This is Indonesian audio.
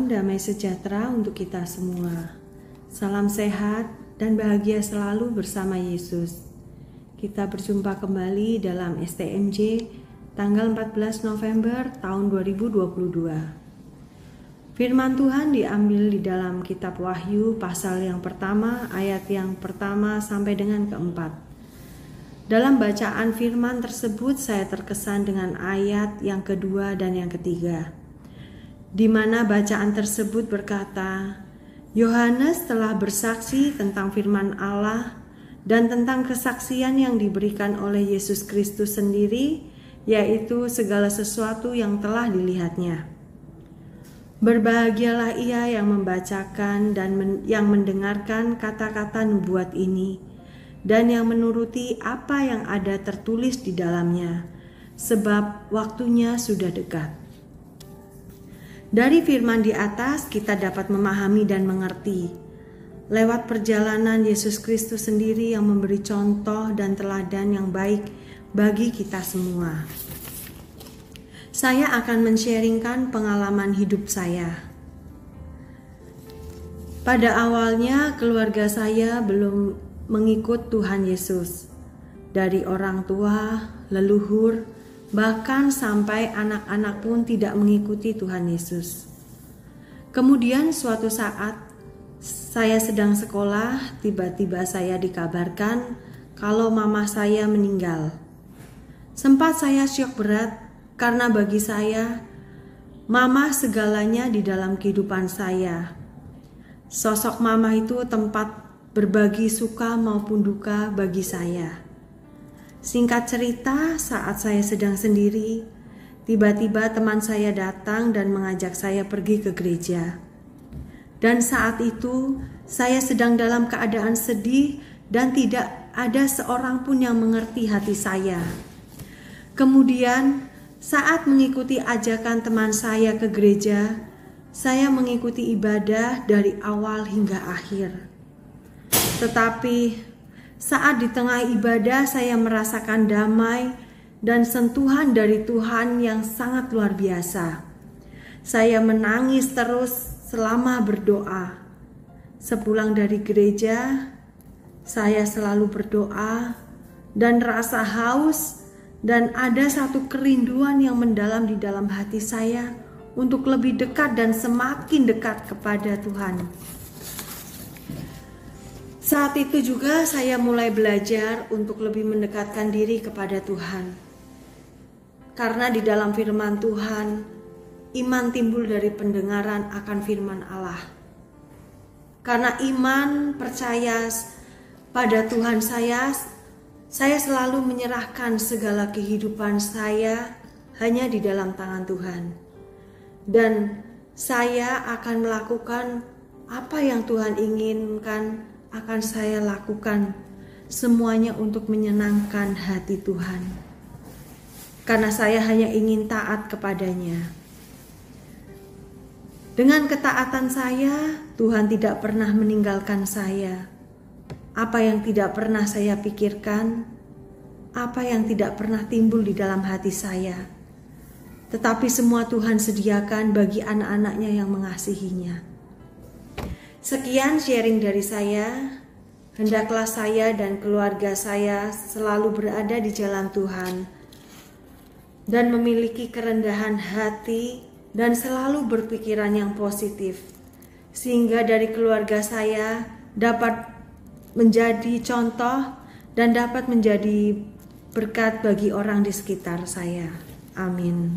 Salam damai sejahtera untuk kita semua. Salam sehat dan bahagia selalu bersama Yesus. Kita berjumpa kembali dalam STMJ tanggal 14 November tahun 2022. Firman Tuhan diambil di dalam kitab Wahyu pasal yang pertama, ayat yang pertama sampai dengan keempat. Dalam bacaan firman tersebut saya terkesan dengan ayat yang kedua dan yang ketiga, di mana bacaan tersebut berkata, Yohanes telah bersaksi tentang firman Allah dan tentang kesaksian yang diberikan oleh Yesus Kristus sendiri, yaitu segala sesuatu yang telah dilihatnya. Berbahagialah ia yang membacakan dan yang mendengarkan kata-kata nubuat ini, dan yang menuruti apa yang ada tertulis di dalamnya, sebab waktunya sudah dekat. Dari firman di atas kita dapat memahami dan mengerti lewat perjalanan Yesus Kristus sendiri yang memberi contoh dan teladan yang baik bagi kita semua. Saya akan men-sharingkan pengalaman hidup saya. Pada awalnya keluarga saya belum mengikut Tuhan Yesus. Dari orang tua, leluhur, bahkan sampai anak-anak pun tidak mengikuti Tuhan Yesus. Kemudian suatu saat saya sedang sekolah, tiba-tiba saya dikabarkan kalau mama saya meninggal. Sempat saya syok berat karena bagi saya, mama segalanya di dalam kehidupan saya. Sosok mama itu tempat berbagi suka maupun duka bagi saya. Singkat cerita, saat saya sedang sendiri, tiba-tiba teman saya datang dan mengajak saya pergi ke gereja. Dan saat itu, saya sedang dalam keadaan sedih dan tidak ada seorang pun yang mengerti hati saya. Kemudian, saat mengikuti ajakan teman saya ke gereja, saya mengikuti ibadah dari awal hingga akhir. Tetapi saat di tengah ibadah saya merasakan damai dan sentuhan dari Tuhan yang sangat luar biasa. Saya menangis terus selama berdoa. Sepulang dari gereja, saya selalu berdoa dan rasa haus dan ada satu kerinduan yang mendalam di dalam hati saya untuk lebih dekat dan semakin dekat kepada Tuhan. Saat itu juga saya mulai belajar untuk lebih mendekatkan diri kepada Tuhan. Karena di dalam firman Tuhan, iman timbul dari pendengaran akan firman Allah. Karena iman percaya pada Tuhan saya selalu menyerahkan segala kehidupan saya hanya di dalam tangan Tuhan. Dan saya akan melakukan apa yang Tuhan inginkan akan saya lakukan, semuanya untuk menyenangkan hati Tuhan. Karena saya hanya ingin taat kepadanya. Dengan ketaatan saya, Tuhan tidak pernah meninggalkan saya. Apa yang tidak pernah saya pikirkan, apa yang tidak pernah timbul di dalam hati saya, tetapi semua Tuhan sediakan bagi anak-anaknya yang mengasihinya. Sekian sharing dari saya. Hendaklah saya dan keluarga saya selalu berada di jalan Tuhan dan memiliki kerendahan hati dan selalu berpikiran yang positif, sehingga dari keluarga saya dapat menjadi contoh dan dapat menjadi berkat bagi orang di sekitar saya. Amin.